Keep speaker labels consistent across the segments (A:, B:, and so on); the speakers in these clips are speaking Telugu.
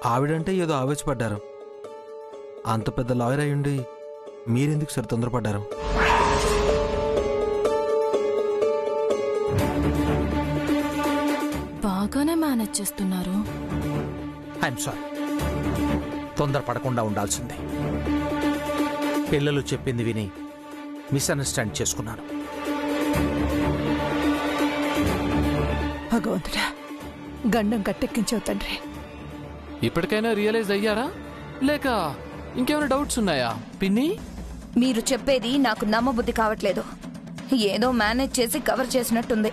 A: ఆవిడంటే ఏదో ఆవేశపడ్డారు. అంత పెద్ద లాయర్ అయ్యుండి మీరెందుకు సార్ తొందరపడ్డారు?
B: బాగానే మేనేజ్ చేస్తున్నారు.
C: ఐఎమ్ సారీ, తొందరపడకుండా ఉండాల్సిందే. పిల్లలు చెప్పింది విని మిస్అండర్స్టాండ్ చేసుకున్నాను.
D: భగవంతుడా, గండం కట్టెక్కించావు తండ్రి.
E: ఇప్పటికైనా రియలైజ్ అయ్యారా లేక ఇంకేమైనా డౌట్స్ ఉన్నాయా పిన్ని?
F: మీరు చెప్పేది నాకు నమ్మబుద్ధి కావట్లేదు. ఏదో మేనేజ్ చేసి కవర్ చేసినట్టుంది.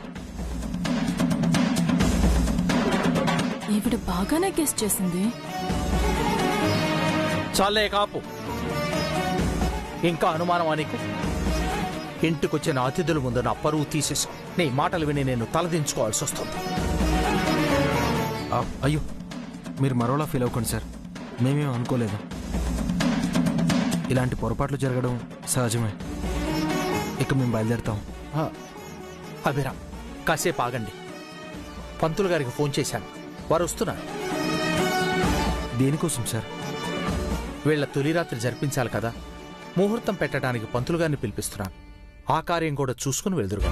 B: ఈవిడ బాగానే గెస్ చేసింది.
C: చాలే కాపు, ఇంకా అనుమానం నీకు? ఇంటికొచ్చిన అతిథుల ముందు నా పరువు తీసేసావు. నీ మాటలు విని నేను తలదించుకోవాల్సి వస్తుంది.
A: అయ్యో, మీరు మరోలా ఫీల్ అవ్వకండి సార్. మేమేం అనుకోలేదు. ఇలాంటి పొరపాట్లు జరగడం సహజమే. ఇక మేము బయలుదేరుతాం.
C: అభిరామ్, కాసేపు ఆగండి. పంతులు గారికి ఫోన్ చేశాను, వారు వస్తున్నారు.
A: దేనికోసం సార్?
C: వీళ్ల తొలి రాత్రి జరిపించాలి కదా, ముహూర్తం పెట్టడానికి పంతులు గారిని పిలిపిస్తున్నాను. ఆ కార్యం కూడా చూసుకుని వెళ్దురుగా.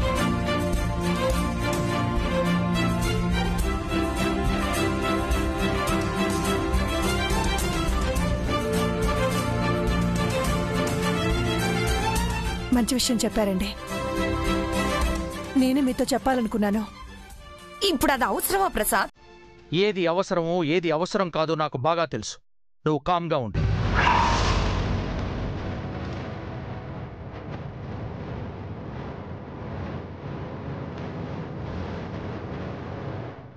D: మంచి విషయం చెప్పారండి. నేనే మీతో చెప్పాలనుకున్నాను.
F: ఇప్పుడు అది అవసరమా ప్రసాద్?
C: ఏది అవసరమో ఏది అవసరం కాదో నాకు బాగా తెలుసు. నువ్వు కామ్గా ఉండు.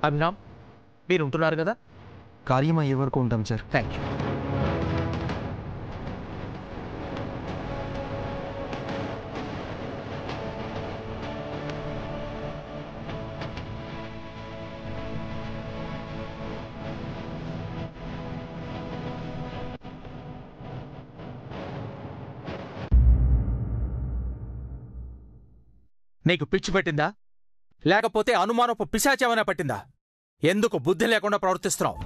C: అభిరామ్, మీరు ఉంటున్నారు కదా?
A: కార్యం అయ్యే వరకు ఉంటాం సార్.
C: Thank you. నీకు పిచ్చి పెట్టిందా లేకపోతే అనుమానపు పిశాచేమైనా పట్టిందా? ఎందుకు బుద్ధి లేకుండా ప్రవర్తిస్తున్నావు?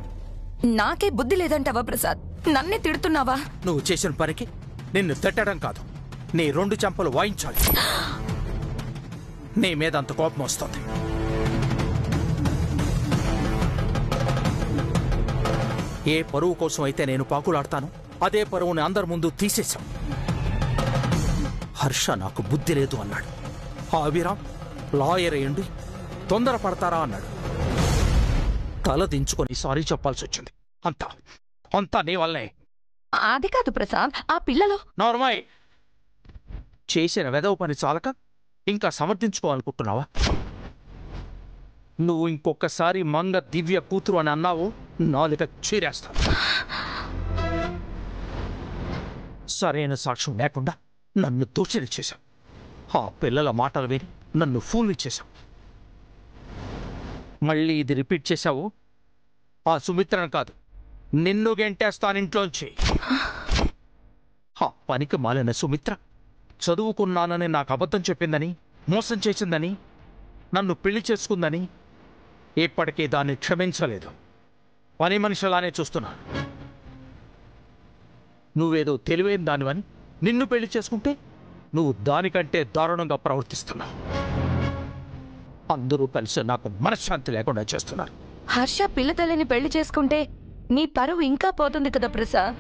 F: నాకే బుద్ధి లేదంటావా ప్రసాద్? నన్నే తిడుతున్నావా?
C: నువ్వు చేసిన పనికి నిన్ను తిట్టడం కాదు, నీ 2 చెంపలు వాయించాలి. నీ మీద అంత కోపం వస్తుంది. ఏ పరువు కోసం అయితే నేను పాకులాడతాను, అదే పరువుని అందరి ముందు తీసేశాం. హర్ష నాకు బుద్ధి లేదు అన్నాడు. ఆ అభిరామ్ లాయర్ అయ్యండి తొందరపడతారా అన్నాడు. తల దించుకొని సారీ చెప్పాల్సి వచ్చింది. అంతా నీ వల్లే.
F: అది కాదు ప్రసాద్, ఆ పిల్లలు.
C: నార్మల్ చేసిన వెదవ పని చాలక ఇంకా సమర్థించుకోవాలనుకుంటున్నావా? నువ్వు ఇంకొకసారి మంగ దివ్య కూతురు అని అన్నావు, నాలుక చీరేస్తాను. సరైన సాక్ష్యం లేకుండా నన్ను దోషిని చేశావు. ఆ పిల్లల మాటలు విని నన్ను ఫూల్ని చేశావు. మళ్ళీ ఇది రిపీట్ చేశావు, ఆ సుమిత్రను కాదు నిన్ను గెంటేస్తానింట్లోంచి. ఆ పనికి మాలిన సుమిత్ర చదువుకున్నానని నాకు అబద్ధం చెప్పిందని, మోసం చేసిందని, నన్ను పెళ్లి చేసుకుందని ఇప్పటికీ దాన్ని క్షమించలేదు. పని మనిషిలానే చూస్తున్నాను. నువ్వేదో తెలివైన దానివని నిన్ను పెళ్లి చేసుకుంటే నువ్వు దానికంటే దారుణంగా ప్రవర్తిస్తున్నావు. అందరూ కలిసి నాకు మనశ్శాంతి లేకుండా చేస్తున్నారు.
F: హర్ష పిల్లతల్లిని పెళ్లి చేసుకుంటే నీ పరువు ఇంకా పోతుంది కదా ప్రసాద్.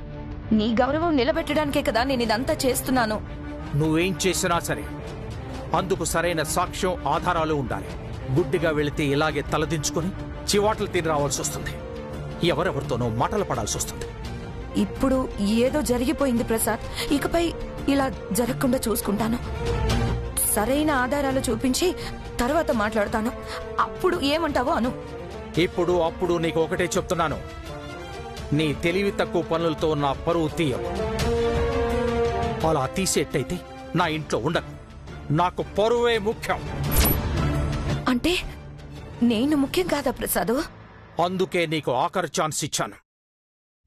F: నీ గౌరవం నిలబెట్టడానికే కదా నేను ఇదంతా చేస్తున్నాను.
C: నువ్వేం చేసినా సరే అందుకు సరైన సాక్ష్యం, ఆధారాలు ఉండాలి. గుడ్డిగా వెళితే ఇలాగే తలదించుకొని చివాట్లు తిని రావాల్సి వస్తుంది. ఎవరెవరితోనో మాటలు పడాల్సి వస్తుంది.
F: ఇప్పుడు ఏదో జరిగిపోయింది ప్రసాద్, ఇకపై ఇలా జరగకుండా చూసుకుంటాను. సరైన ఆధారాలు చూపించి తర్వాత మాట్లాడతాను. అప్పుడు ఏమంటావో అను.
C: ఇప్పుడు అప్పుడు నీకు ఒకటే చెప్తున్నాను, నీ తెలివి తక్కువ పనులతో నా పరువు తీయవు. అలా తీసేట్టయితే నా ఇంట్లో ఉండకు. నాకు పరువే ముఖ్యం.
F: అంటే నేను ముఖ్యం కాదా ప్రసాద్?
C: అందుకే నీకు ఆఖరి ఛాన్స్ ఇచ్చాను.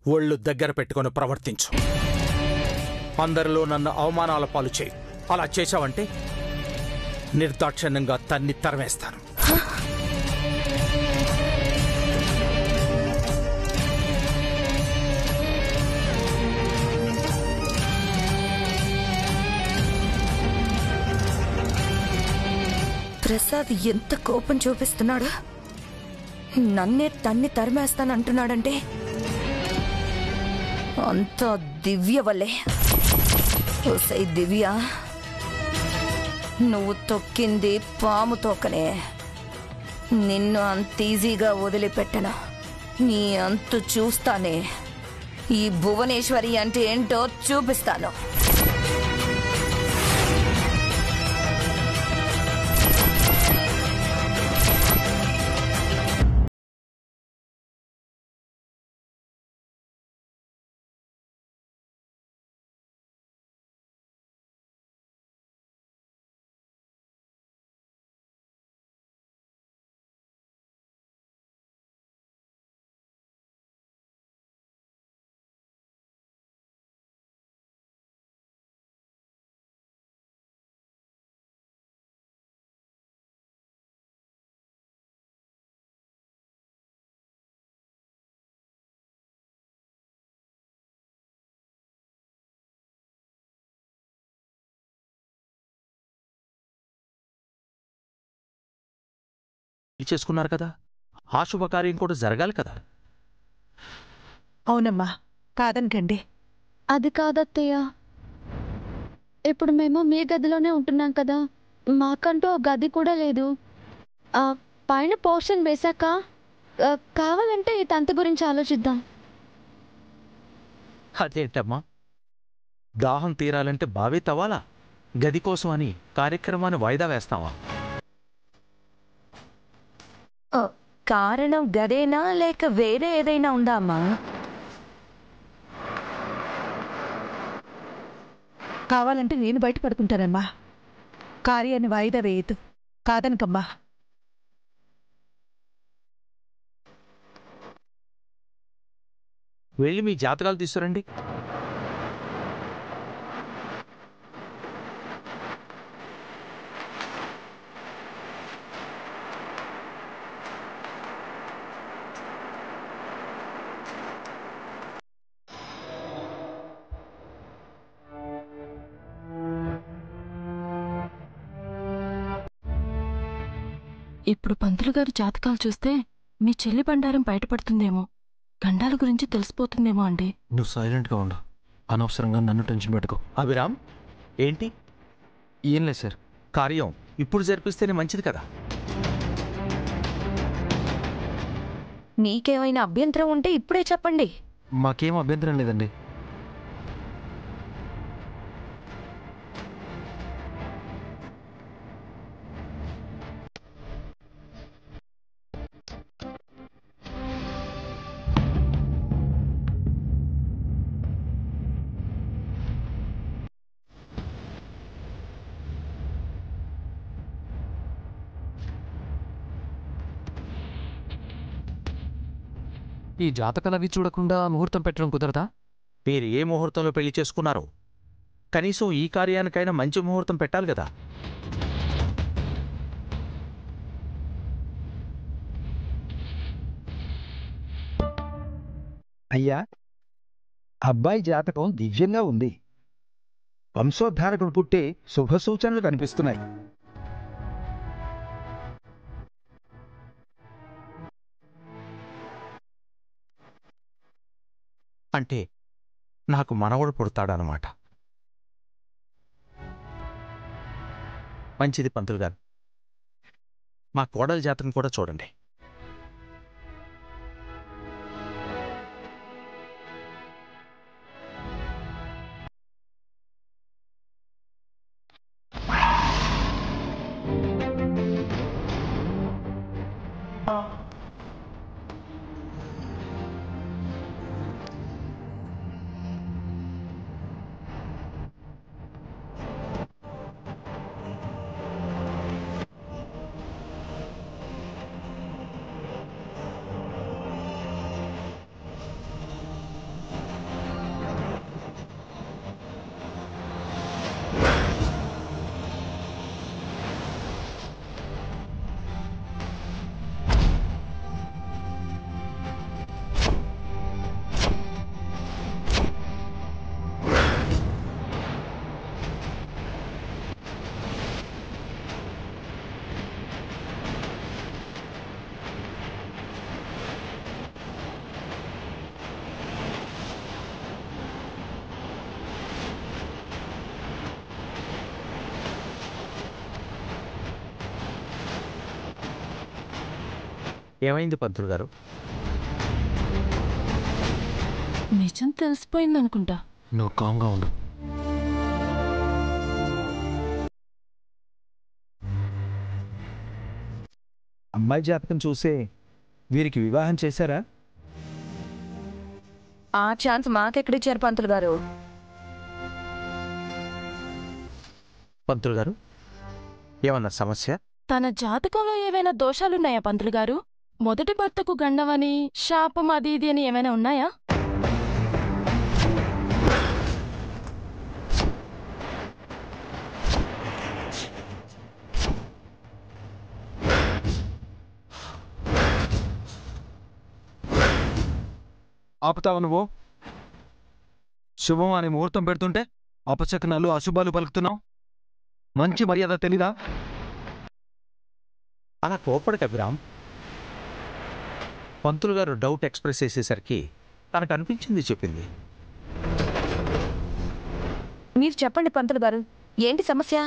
C: ఒళ్ళు దగ్గర పెట్టుకుని ప్రవర్తించు. అందరిలో నన్ను అవమానాల పాలు చేయి. అలా చేశావంటే నిర్దాక్షిణ్యంగా తన్ని తరిమేస్తాను.
F: ప్రసాద్ ఎంత కోపం చూపిస్తున్నాడు. నన్నే తన్ని తరిమేస్తానంటున్నాడంటే అంతా దివ్య వల్లే. ఓసై దివ్య, నువ్వు తొక్కింది పాము తోకనే. నిన్ను అంత ఈజీగా వదిలిపెట్టను. నీ అంతు చూస్తానే. ఈ భువనేశ్వరి అంటే ఏంటో చూపిస్తాను.
C: చేసుకున్నారు కదా, ఆ శుభకార్యం కూడా జరగాలి కదా.
D: అవునమ్మా, కాదనకండి.
G: అది కాదత్తయ్య, ఇప్పుడు మేము మీ గదిలోనే ఉంటున్నాం కదా, మాకంటూ ఒక గది కూడా లేదు. పైన పోర్షన్ వేశాక కావాలంటే ఈ తంతు గురించి ఆలోచిద్దాం.
C: అదేంటమ్మా, దాహం తీరాలంటే బావే తవ్వాలా? గది కోసం అని కార్యక్రమాన్ని వాయిదా వేస్తావా?
F: కారణం గదేనా లేక వేరే ఏదైనా ఉందా అమ్మా?
D: కావాలంటే నేను బయట పడుకుంటానమ్మా. కార్యాన్ని వాయిదా వేయద్దు, కాదనకమ్మా.
C: వెళ్ళి మీ జాతకాలు తీసుకురండి.
B: ఇప్పుడు పంతులు గారు జాతకాలు చూస్తే మీ చెల్లి బండారం బయటపడుతుందేమో, గండాల గురించి తెలిసిపోతుందేమో అండి.
A: నువ్వు సైలెంట్గా ఉండు, అనవసరంగా నన్ను టెన్షన్ పెట్టుకో.
C: అభిరామ్, ఏంటి?
A: ఏం లేదు సార్.
C: కార్యం ఇప్పుడు జరిపిస్తేనే మంచిది కదా.
F: మీకేమైనా అభ్యంతరం ఉంటే ఇప్పుడే చెప్పండి.
A: మాకేం అభ్యంతరం లేదండి.
E: ఈ జాతకాలవి చూడకుండా ముహూర్తం పెట్టడం కుదరదా?
C: మీరు ఏ ముహూర్తంలో పెళ్లి చేసుకున్నారో కనీసం ఈ కార్యానికైనా మంచి ముహూర్తం పెట్టాలి కదా.
H: అయ్యా, అబ్బాయి జాతకం దివ్యంగా ఉంది. వంశోద్ధారకుడు పుట్టే శుభసూచనలు కనిపిస్తున్నాయి.
C: అంటే నాకు మనవడు పుడతాడనమాట. మంచిది పంతులు గారు, మా కోడలి జాతకం కూడా చూడండి. ఏమైంది పంతులు గారు?
B: నిజం తెలిసిపోయిందనుకుంటా.
A: నువ్వు కామ్గా ఉండు.
H: అమ్మాయి జాతకం చూసే వీరికి వివాహం చేశారా?
F: ఆ ఛాన్స్ మాకెక్కడిచ్చారు పంతులు గారు?
C: పంతులు గారు ఏమన్నా సమస్య?
B: తన జాతకంలో ఏవైనా దోషాలున్నాయా పంతులు గారు? మొదటి భర్తకు గండవని, శాపం అది ఇది అని ఏమైనా ఉన్నాయా?
A: ఆపుతావు నువ్వు? శుభం అని ముహూర్తం పెడుతుంటే అపశకనాలు అశుభాలు పలుకుతున్నావు. మంచి మర్యాద తెలీదా?
C: అలా కోపడక అభిరామ్. పంతులు గారు డౌట్ ఎక్స్ప్రెస్ చేసేసరికి తనకు అనిపించింది చెప్పింది.
F: మీరు చెప్పండి పంతులు గారు, ఏంటి సమస్య?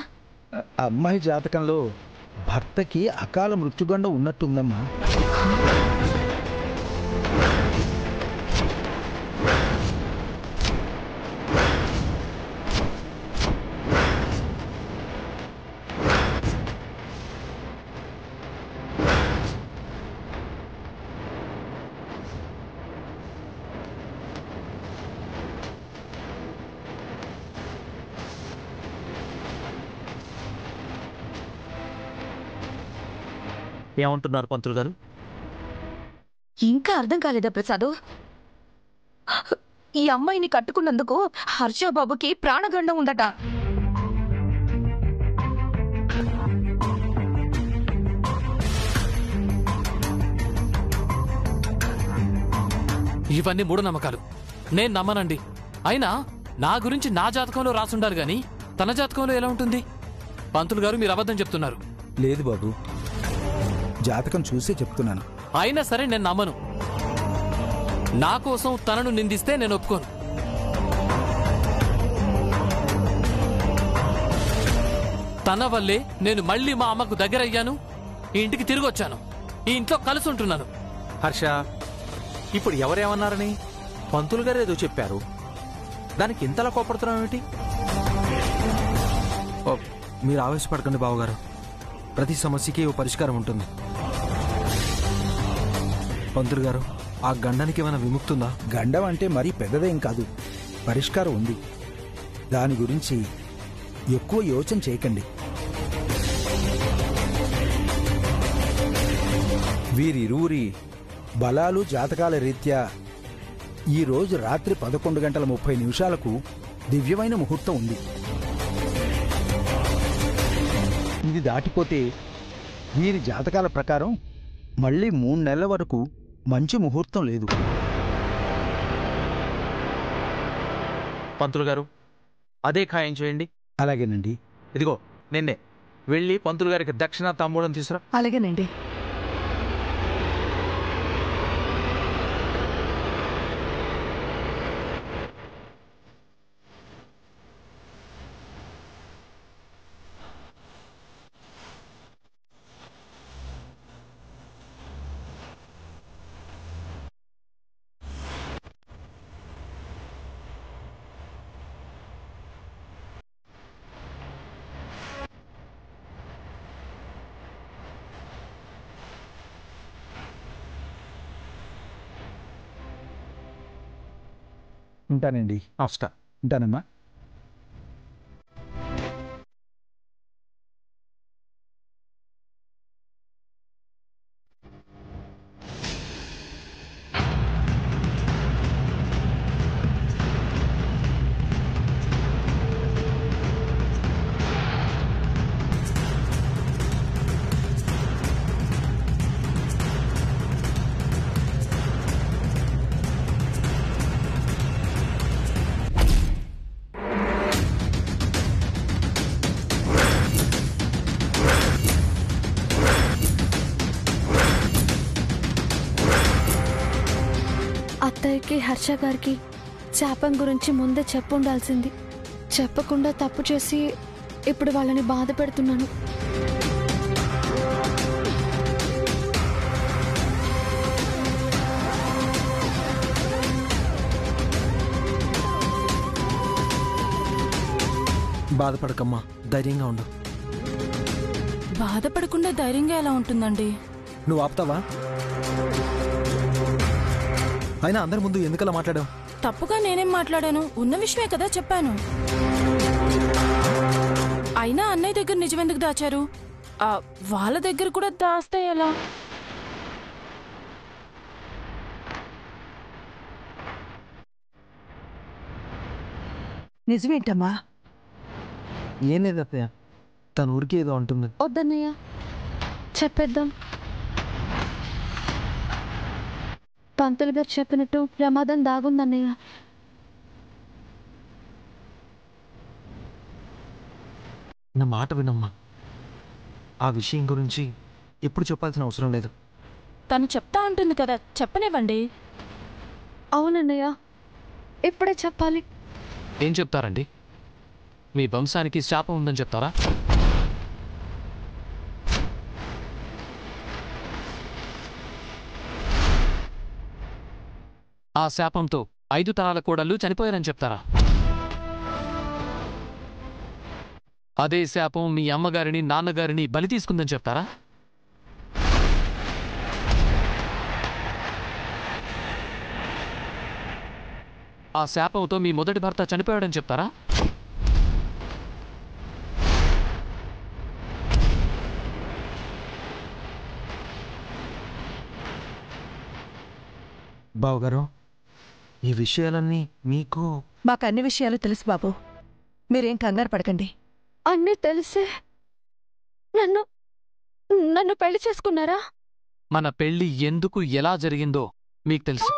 H: అమ్మాయి జాతకంలో భర్తకి అకాల మృత్యుగండం ఉన్నట్టుందమ్మా.
C: ఏమంటున్నారు పంతులు గారు?
F: ఇంకా అర్థం కాలేదా ప్రసాదు? ఈ అమ్మాయిని కట్టుకున్నందుకు హర్షబాబుకి ప్రాణగండం ఉందట.
E: ఇవన్నీ మూఢనమ్మకాలు, నేను నమ్మనండి. అయినా నా గురించి నా జాతకంలో రాసుండాలి గాని తన జాతకంలో ఎలా ఉంటుంది? పంతులు గారు మీరు అబద్ధం చెప్తున్నారు.
I: లేదు బాబు, జాతకం చూసే చెప్తున్నాను.
E: అయినా సరే నేను నమ్మను. నా కోసం తనను నిందిస్తే నేను ఒప్పుకోను. తన వల్లే నేను మళ్ళీ మా అమ్మకు దగ్గరయ్యాను, ఈ ఇంటికి తిరిగి వచ్చాను, ఈ ఇంట్లో కలిసి ఉంటున్నాను.
C: హర్ష, ఇప్పుడు ఎవరేమన్నారని? పంతులు గారు ఏదో చెప్పారు, దానికి ఇంతలా కోపడుతున్నావు ఏమిటి?
A: మీరు ఆవేశపడకండి బావగారు. ప్రతి సమస్యకి ఓ పరిష్కారం ఉంటుంది. పంతులు గారు, ఆ గండానికి ఏమైనా విముక్తుందా?
I: గండం అంటే మరీ పెద్దదేం కాదు, పరిష్కారం ఉంది. దాని గురించి ఎక్కువ యోచన చేయకండి. వీరిరువురి బలాలు జాతకాల రీత్యా ఈరోజు రాత్రి 11:30 దివ్యమైన ముహూర్తం ఉంది. ఇది దాటిపోతే వీరి జాతకాల ప్రకారం మళ్ళీ 3 నెలల వరకు మంచి ముహూర్తం లేదు.
C: పంతులు గారు అదే ఖాయం చేయండి.
H: అలాగేనండి.
C: ఇదిగో నిన్నే వెళ్ళి పంతులు గారికి దక్షిణ తాంబూలం తీసురా.
D: అలాగేనండి.
H: ఉంటానండి.
C: నమస్కారం.
H: ఉంటానమ్మా.
G: అత్తయ్యకి హర్ష గారికి శాపం గురించి ముందే చెప్పుండాల్సింది. చెప్పకుండా తప్పు చేసి ఇప్పుడు వాళ్ళని బాధ పెడుతున్నాను.
A: బాధపడకమ్మా, ధైర్యంగా ఉండు.
B: బాధపడకుండా ధైర్యంగా ఎలా ఉంటుందండి?
A: నువ్వు ఆపుతావా? అయినా అందరి ముందు ఎందుకలా మాట్లాడావు?
B: తప్పుగా నేనేం మాట్లాడాను? ఉన్న విషయమే కదా చెప్పాను. అయినా అన్నయ్య దగ్గర నిజమెందుకు దాచారు? వాళ్ళ దగ్గర కూడా దాస్తే ఎలా?
D: నిజమేంటమ్మా?
A: ఏం లేదు అత్తయ్య, తన ఊరికి ఏదో అంటుంది.
G: వద్దన్నయ్య, చెప్పేద్దాం. పంతులు గారు చెప్పినట్టు ప్రమాదం దాగుందన్నయ్య.
A: నా మాట వినమ్మా, ఆ విషయం గురించి ఎప్పుడు చెప్పాల్సిన అవసరం లేదు.
B: తను చెప్తా అంటుంది కదా, చెప్పనివ్వండి.
G: అవునన్నయ్య, ఇప్పుడే చెప్పాలి.
E: ఏం చెప్తారండి? మీ వంశానికి శాపం ఉందని చెప్తారా? ఆ శాపంతో 5 తరాల కోడళ్ళు చనిపోయారని చెప్తారా? అదే శాపం మీ అమ్మగారిని నాన్నగారిని బలి తీసుకుందని చెప్తారా? ఆ శాపంతో మీ మొదటి భర్త చనిపోయాడని చెప్తారా?
A: బావగారు, ఈ విషయాలన్నీ మీకు...
D: మాకు అన్ని విషయాలు తెలుసు బాబు, మీరేం కంగారు పడకండి.
G: అన్నీ తెలిసే నన్ను నన్ను పెళ్లి చేసుకున్నారా?
E: మన పెళ్లి ఎందుకు ఎలా జరిగిందో మీకు తెలుసు.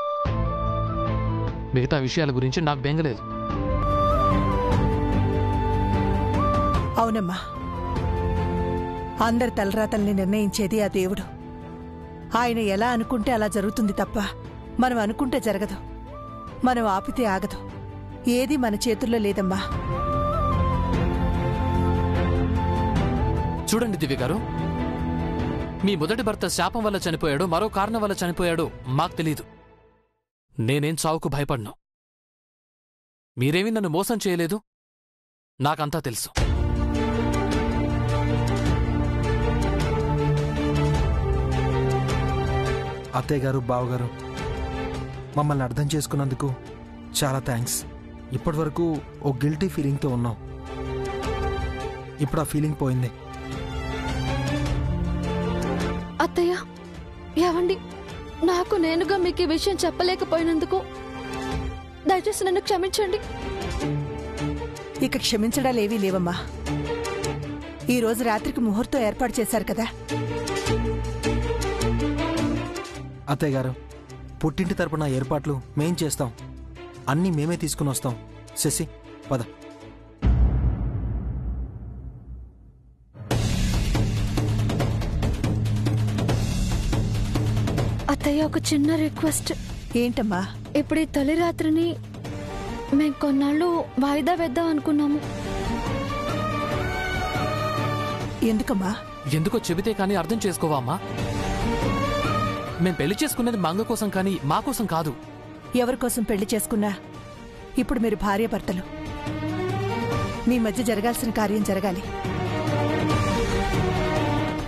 E: మిగతా విషయాల గురించి నాకు బెంగలేదు.
D: అవునమ్మా, అందరి తలరాతల్ని నిర్ణయించేది ఆ దేవుడు. ఆయన ఎలా అనుకుంటే అలా జరుగుతుంది తప్ప మనం అనుకుంటే జరగదు, మనం ఆపితే ఆగదు. ఏది మన చేతుల్లో లేదమ్మా.
E: చూడండి దివ్య గారు, మీ మొదటి భర్త శాపం వల్ల చనిపోయాడో మరో కారణం వల్ల చనిపోయాడో మాకు తెలీదు. నేనేం చావుకు భయపడ్ను. మీరేమీ నన్ను మోసం చేయలేదు, నాకంతా తెలుసు.
A: అత్తయ్య గారు, బావగారు, మమ్మల్ని అర్థం చేసుకున్నందుకు చాలా థ్యాంక్స్. ఇప్పటి వరకు ఓ గిల్టీ ఫీలింగ్తో ఉన్నాం, ఇప్పుడు ఆ ఫీలింగ్ పోయింది.
G: అత్తయ్య, ఏవండి, నాకు నేనుగా మీకు ఈ విషయం చెప్పలేకపోయినందుకు దయచేసి నన్ను క్షమించండి.
D: ఇక క్షమించడాలేవీ లేవమ్మా. ఈరోజు రాత్రికి ముహూర్తం ఏర్పాటు చేశారు కదా.
A: అత్తయ్య గారు, పుట్టింటి తరపున ఏర్పాట్లు మేం చేస్తాం, అన్నీ మేమే తీసుకుని వస్తాం. శశి, పద.
G: అత్తయ్య, ఒక చిన్న రిక్వెస్ట్.
D: ఏంటమ్మా?
G: ఇప్పుడు ఈ తొలి రాత్రిని మేం కొన్నాళ్ళు వాయిదా వేద్దాం అనుకున్నాము.
D: ఎందుకమ్మా?
E: ఎందుకో చెబితే కానీ అర్థం చేసుకోవా అమ్మా? మేం పెళ్లి చేసుకునేది మంగ కోసం కానీ మా కోసం కాదు.
D: ఎవరికోసం పెళ్లి చేసుకున్నా ఇప్పుడు మీరు భార్యాభర్తలు. మీ మధ్య జరగాల్సిన కార్యం జరగాలి.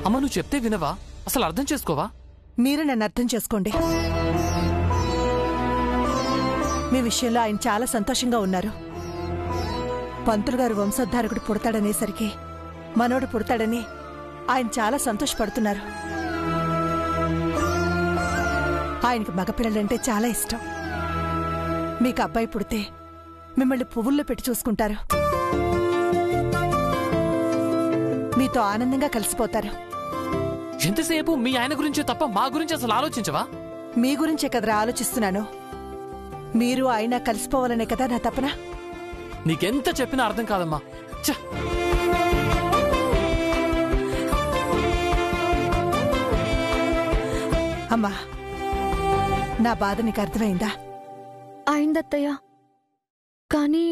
E: అమ్మ, నువ్వు చెప్తే వినవా? అసలు అర్థం చేసుకోవా?
D: మీరు నన్ను అర్థం చేసుకోండి. మీ విషయంలో ఆయన చాలా సంతోషంగా ఉన్నారు. పంతులు గారు వంశోద్ధారకుడు పుడతాడనేసరికి మనోడు పుడతాడని ఆయన చాలా సంతోషపడుతున్నారు. ఆయనకి మగపిల్లలంటే చాలా ఇష్టం. మీకు అబ్బాయి పుడితే మిమ్మల్ని పువ్వుల్లో పెట్టి చూసుకుంటారు, మీతో ఆనందంగా కలిసిపోతారు.
E: ఎంతసేపు మీ ఆయన గురించే తప్ప మా గురించి అసలు ఆలోచించవా?
D: మీ గురించే కదరా ఆలోచిస్తున్నాను. మీరు ఆయన కలిసిపోవాలనే కదా నా తపన.
E: నీకెంత చెప్పినా అర్థం కాదమ్మా. ఛ!
D: అమ్మా, నా బాధ నీకు అర్థమైందా?
G: అయిందత్తయ్య, కానీ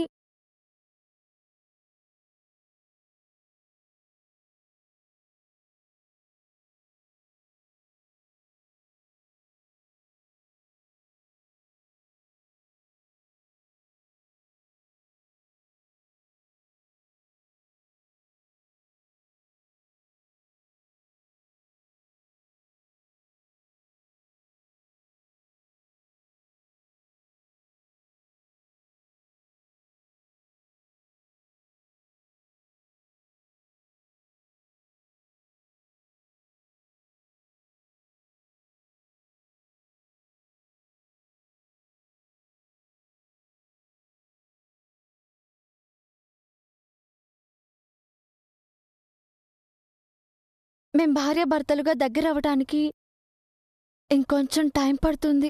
G: మేం భార్యాభర్తలుగా దగ్గరవటానికి ఇంకొంచెం టైం పడుతుంది.